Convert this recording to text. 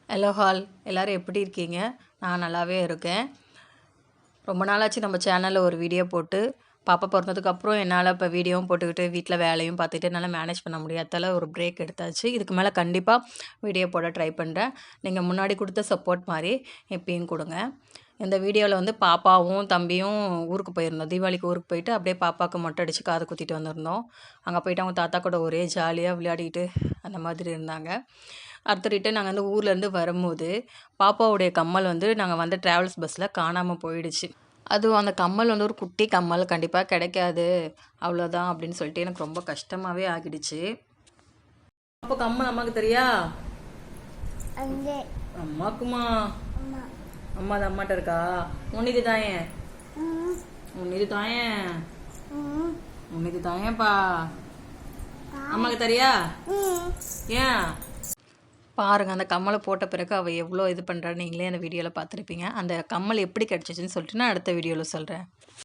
Hello hall எல்லோரும் எப்படி இருக்கீங்க? நான் நல்லாவே இருக்கேன். ரொம்ப நாளாச்சு நம்ம சேனலில் ஒரு வீடியோ போட்டு பாப்பா பிறந்ததுக்கப்புறம் என்னால் இப்போ வீடியோவும் போட்டுக்கிட்டு வீட்டில் வேலையும் பார்த்துட்டு என்னால் மேனேஜ் பண்ண முடியாதால ஒரு பிரேக் எடுத்தாச்சு. இதுக்கு மேலே கண்டிப்பாக வீடியோ போட ட்ரை பண்ணுறேன். நீங்கள் முன்னாடி கொடுத்த சப்போர்ட் மாதிரி எப்பயும் கொடுங்க. இந்த வீடியோவில் வந்து பாப்பாவும் தம்பியும் ஊருக்கு போயிருந்தோம். தீபாவளிக்கு ஊருக்கு போயிட்டு அப்படியே பாப்பாவுக்கு மொட்டை அடித்து காது குத்திட்டு வந்திருந்தோம். அங்கே போயிட்டு அவங்க தாத்தா கூட ஒரே ஜாலியாக விளையாடிட்டு அந்த மாதிரி இருந்தாங்க. அடுத்த ரிட்டன் நாங்கள் வந்து ஊர்லேருந்து வரும்போது பாப்பாவுடைய கம்மல் வந்து நாங்கள் வந்து ட்ராவல்ஸ் பஸ்ஸில் காணாமல் போயிடுச்சு. அதுவும் அந்த கம்மல் வந்து ஒரு குட்டி கம்மல், கண்டிப்பாக கிடைக்காது அவ்வளோதான் அப்படின்னு சொல்லிட்டு எனக்கு ரொம்ப கஷ்டமாகவே ஆகிடுச்சு. அப்போ கம்மல் அம்மாவுக்கு தெரியா? அம்மாக்குமா? அம்மா அது அம்மாட்ட இருக்கா? உன்னிது தாயேன், உன்னிது தாயேன், உன்னிது தாயேன்ப்பா. அம்மாக்கு தெரியா? ஏன் பாருங்கள், அந்த கம்மலை போட்ட பிறகு அவள் எவ்வளோ இது பண்ணுறான்னு நீங்களே அந்த வீடியோவில் பார்த்துருப்பீங்க. அந்த கம்மல் எப்படி கிடச்சிச்சின்னு சொல்லிட்டு நான் அடுத்த வீடியோவில் சொல்கிறேன்.